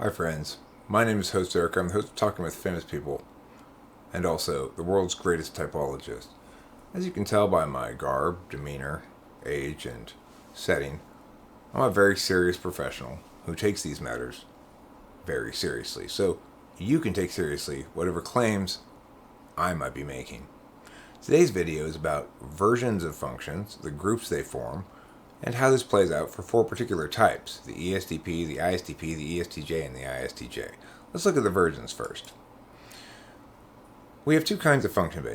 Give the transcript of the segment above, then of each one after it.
Hi friends, my name is host Eric. I'm the host of Talking with Famous People and also the world's greatest typologist. As you can tell by my garb, demeanor, age, and setting, I'm a very serious professional who takes these matters very seriously. So you can take seriously whatever claims I might be making. Today's video is about versions of functions, the groups they form, and how this plays out for four particular types: the ESTP, the ISTP, the ESTJ, and the ISTJ. Let's look at the versions first. We have two kinds of function, we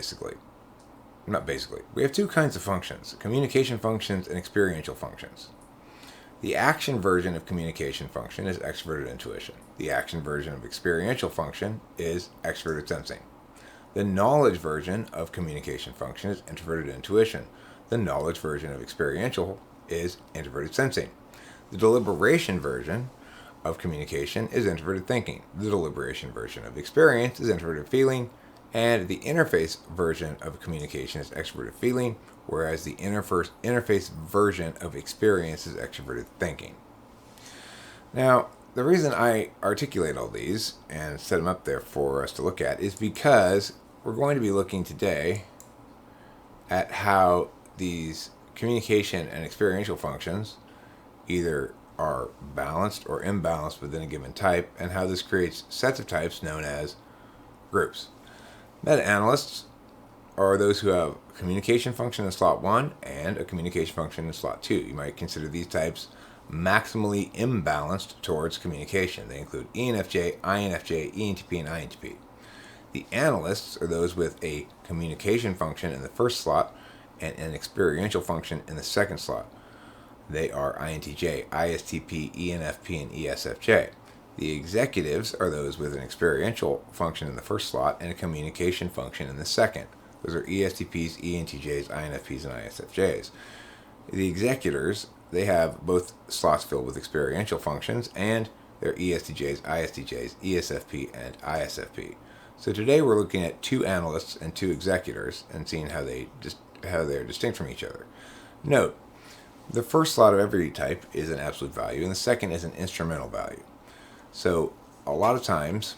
have two kinds of functions: communication functions and experiential functions. The action version of communication function is extroverted intuition. The action version of experiential function is extroverted sensing. The knowledge version of communication function is introverted intuition. The knowledge version of experiential is introverted sensing. The deliberation version of communication is introverted thinking. The deliberation version of experience is introverted feeling. And the interface version of communication is extroverted feeling, whereas the interface version of experience is extroverted thinking. Now, the reason I articulate all these and set them up there for us to look at is because we're going to be looking today at how these communication and experiential functions either are balanced or imbalanced within a given type, and how this creates sets of types known as groups. Meta-analysts are those who have a communication function in slot 1 and a communication function in slot 2. You might consider these types maximally imbalanced towards communication. They include ENFJ, INFJ, ENTP, and INTP. The analysts are those with a communication function in the first slot and an experiential function in the second slot. They are INTJ, ISTP, ENFP, and ESFJ. The executives are those with an experiential function in the first slot and a communication function in the second. Those are ESTPs, ENTJs, INFPs, and ISFJs. The executors, they have both slots filled with experiential functions, and they're ESTJs, ISTJs, ESFP, and ISFP. So today we're looking at two analysts and two executors and seeing how they're distinct from each other. Note, the first slot of every type is an absolute value, and the second is an instrumental value. So a lot of times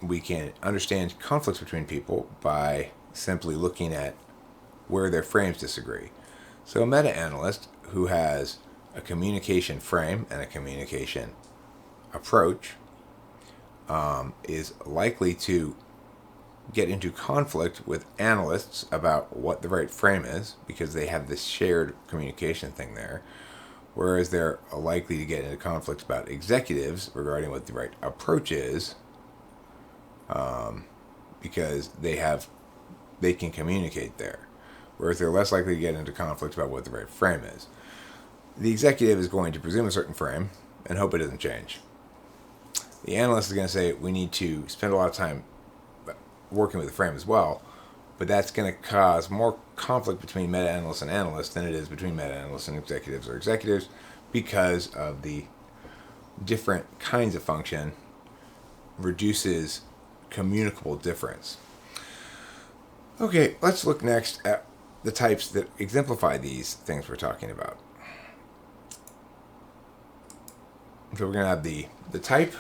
we can understand conflicts between people by simply looking at where their frames disagree. So a meta-analyst who has a communication frame and a communication approach is likely to get into conflict with analysts about what the right frame is, because they have this shared communication thing there, whereas they're likely to get into conflicts about executives regarding what the right approach is, because they can communicate there, whereas they're less likely to get into conflicts about what the right frame is. The executive is going to presume a certain frame and hope it doesn't change. The analyst is going to say we need to spend a lot of time working with the frame as well, but that's going to cause more conflict between meta-analysts and analysts than it is between meta-analysts and executives or executives, because of the different kinds of function reduces communicable difference. Okay, let's look next at the types that exemplify these things we're talking about. So we're going to have the type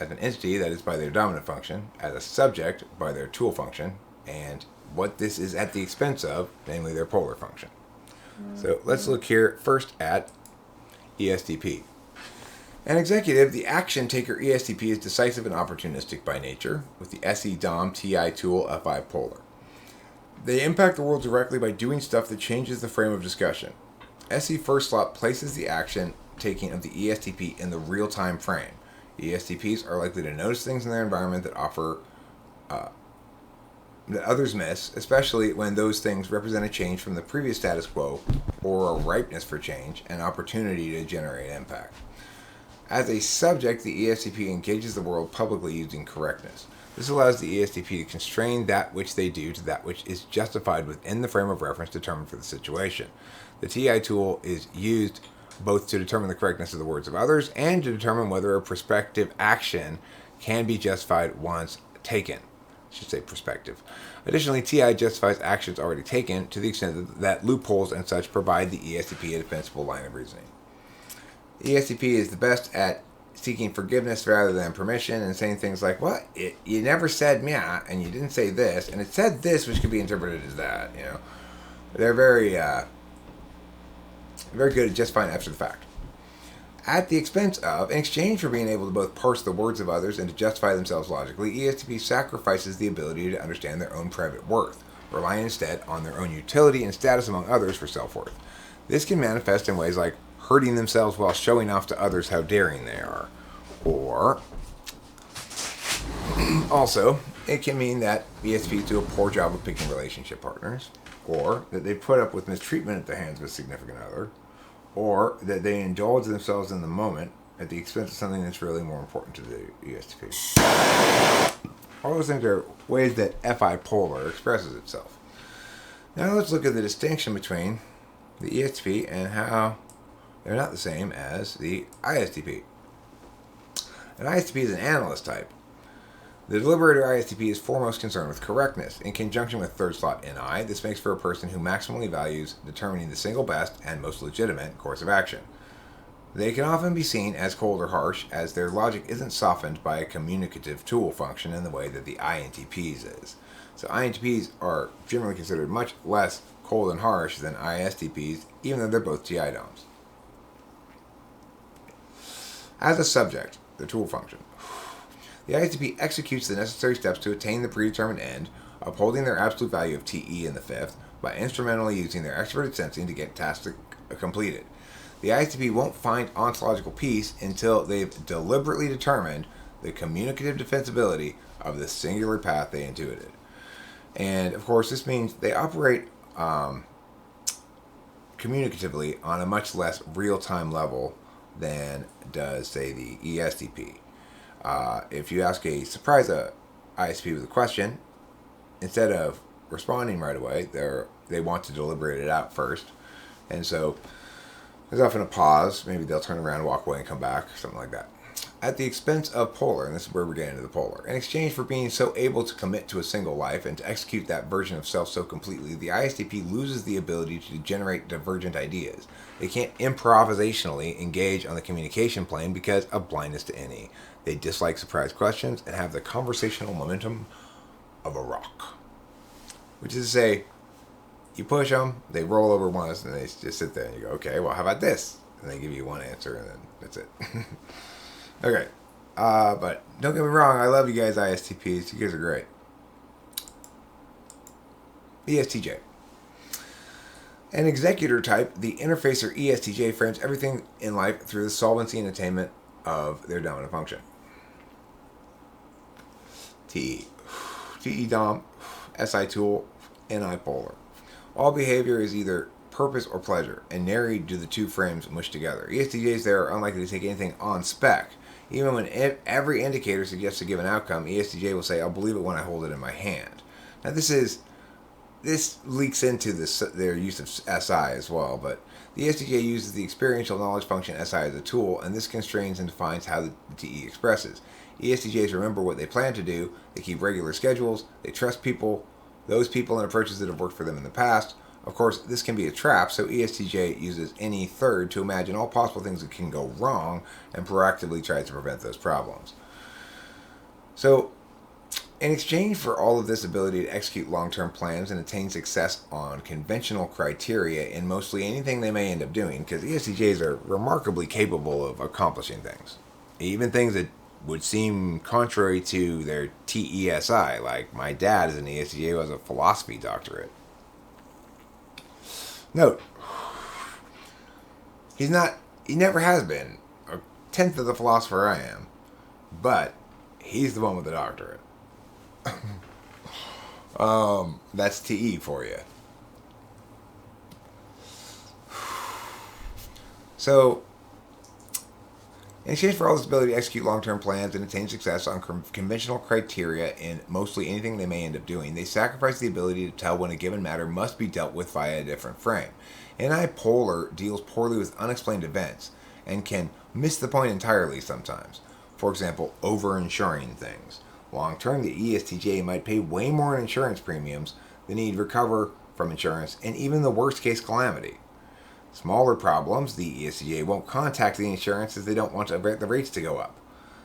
as an entity, that is by their dominant function, as a subject by their tool function, and what this is at the expense of, namely their polar function. So let's look here first at ESTP. An executive, the action taker ESTP, is decisive and opportunistic by nature, with the SE Dom TI tool FI polar. They impact the world directly by doing stuff that changes the frame of discussion. SE first slot places the action taking of the ESTP in the real-time frame. ESTPs are likely to notice things in their environment that others miss, especially when those things represent a change from the previous status quo, or a ripeness for change, an opportunity to generate impact. As a subject, the ESTP engages the world publicly using correctness. This allows the ESTP to constrain that which they do to that which is justified within the frame of reference determined for the situation. The TI tool is used both to determine the correctness of the words of others and to determine whether a prospective action can be justified once taken. I should say prospective. Additionally, TI justifies actions already taken to the extent that loopholes and such provide the ESTP a defensible line of reasoning. The ESTP is the best at seeking forgiveness rather than permission and saying things like, "What? You never said yeah, and you didn't say this, and it said this, which could be interpreted as that." They're very good at justifying after the fact. At the expense of, in exchange for being able to both parse the words of others and to justify themselves logically, ESTP sacrifices the ability to understand their own private worth, relying instead on their own utility and status among others for self-worth. This can manifest in ways like hurting themselves while showing off to others how daring they are. Or, also, it can mean that ESTPs do a poor job of picking relationship partners, or that they put up with mistreatment at the hands of a significant other, or that they indulge themselves in the moment at the expense of something that's really more important to the ESTP. All those things are ways that FI polar expresses itself. Now let's look at the distinction between the ESTP and how they're not the same as the ISTP. An ISTP is an analyst type. The deliberator ISTP is foremost concerned with correctness. In conjunction with third slot NI, this makes for a person who maximally values determining the single best and most legitimate course of action. They can often be seen as cold or harsh, as their logic isn't softened by a communicative tool function in the way that the INTPs is. So INTPs are generally considered much less cold and harsh than ISTPs, even though they're both GI DOMs. As a subject, the tool function. The ISTP executes the necessary steps to attain the predetermined end, upholding their absolute value of TE in the fifth by instrumentally using their extroverted sensing to get tasks completed. The ISTP won't find ontological peace until they've deliberately determined the communicative defensibility of the singular path they intuited. And of course, this means they operate communicatively on a much less real-time level than does, say, the ESTP. If you ask a surprise ISTP with a question, instead of responding right away, they want to deliberate it out first. And so there's often a pause. Maybe they'll turn around, walk away, and come back, something like that. At the expense of polar, and this is where we're getting into the polar, in exchange for being so able to commit to a single life and to execute that version of self so completely, the ISTP loses the ability to generate divergent ideas. They can't improvisationally engage on the communication plane because of blindness to any. They dislike surprise questions and have the conversational momentum of a rock. Which is to say, you push them, they roll over once, and they just sit there and you go, okay, well, how about this? And they give you one answer, and then that's it. Okay. But don't get me wrong, I love you guys, ISTPs. You guys are great. ESTJ. An executor type, the interfacer ESTJ frames everything in life through the solvency and attainment of their dominant function. TE. TE Dom, SI Tool, NI Polar. All behavior is either purpose or pleasure, and nary do the two frames mush together. ESTJs there are unlikely to take anything on spec. Even when every indicator suggests a given outcome, ESTJ will say, I'll believe it when I hold it in my hand. Now this leaks into their use of SI as well, but the ESTJ uses the experiential knowledge function SI as a tool, and this constrains and defines how the TE expresses. ESTJs remember what they plan to do, they keep regular schedules, they trust those people and approaches that have worked for them in the past. Of course, this can be a trap, so ESTJ uses any third to imagine all possible things that can go wrong and proactively tries to prevent those problems. So, in exchange for all of this ability to execute long-term plans and attain success on conventional criteria in mostly anything they may end up doing, because ESTJs are remarkably capable of accomplishing things, even things that would seem contrary to their TESI, like my dad is an ESTJ who has a philosophy doctorate. Note, he never has been a tenth of the philosopher I am, but he's the one with the doctorate. That's TE for you. So, in exchange for all this ability to execute long-term plans and attain success on conventional criteria in mostly anything they may end up doing, they sacrifice the ability to tell when a given matter must be dealt with via a different frame. NI Polar deals poorly with unexplained events and can miss the point entirely sometimes. For example, over-insuring things. Long-term, the ESTJ might pay way more in insurance premiums than he'd recover from insurance, and even the worst-case calamity. Smaller problems, the ESTJ won't contact the insurance as they don't want the rates to go up.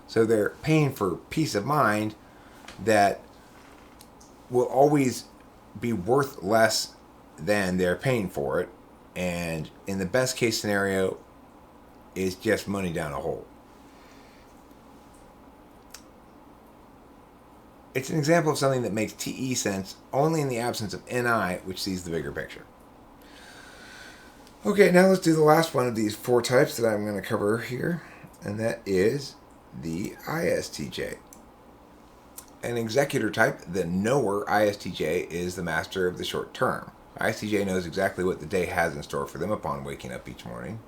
So they're paying for peace of mind that will always be worth less than they're paying for it. And in the best case scenario, is just money down a hole. It's an example of something that makes TE sense only in the absence of NI, which sees the bigger picture. Okay, now let's do the last one of these 4 types that I'm going to cover here, and that is the ISTJ. An executor type, the knower ISTJ is the master of the short term. ISTJ knows exactly what the day has in store for them upon waking up each morning.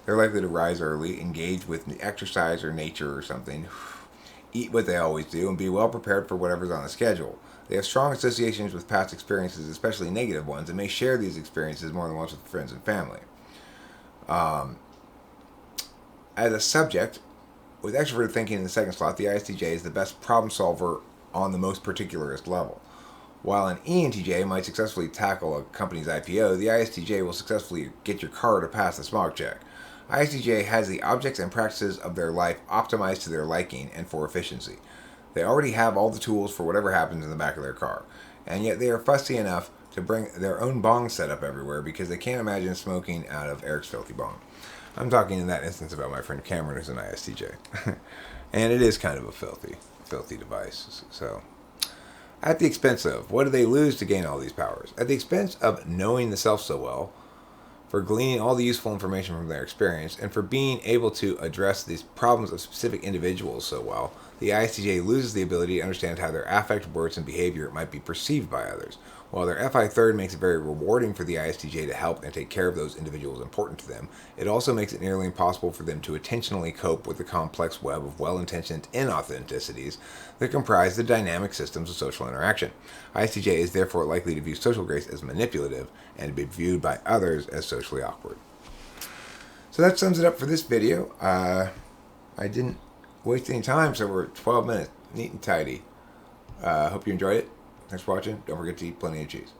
They're likely to rise early, engage with exercise or nature or something, eat what they always do, and be well prepared for whatever's on the schedule. They have strong associations with past experiences, especially negative ones, and may share these experiences more than once with friends and family. As a subject, with extroverted thinking in the second slot, the ISTJ is the best problem solver on the most particularist level. While an ENTJ might successfully tackle a company's IPO, the ISTJ will successfully get your car to pass the smog check. ISTJ has the objects and practices of their life optimized to their liking and for efficiency. They already have all the tools for whatever happens in the back of their car, and yet they are fussy enough to bring their own bong setup everywhere because they can't imagine smoking out of Eric's filthy bong. I'm talking in that instance about my friend Cameron, who's an ISTJ. And it is kind of a filthy device. So, at the expense of, what do they lose to gain all these powers? At the expense of knowing the self so well, for gleaning all the useful information from their experience, and for being able to address these problems of specific individuals so well, the ISTJ loses the ability to understand how their affect, words, and behavior might be perceived by others. While their FI third makes it very rewarding for the ISTJ to help and take care of those individuals important to them, it also makes it nearly impossible for them to intentionally cope with the complex web of well-intentioned inauthenticities that comprise the dynamic systems of social interaction. ISTJ is therefore likely to view social grace as manipulative and to be viewed by others as socially awkward. So that sums it up for this video. I didn't waste any time, so we're at 12 minutes, neat and tidy. Hope you enjoyed it. Thanks for watching. Don't forget to eat plenty of cheese.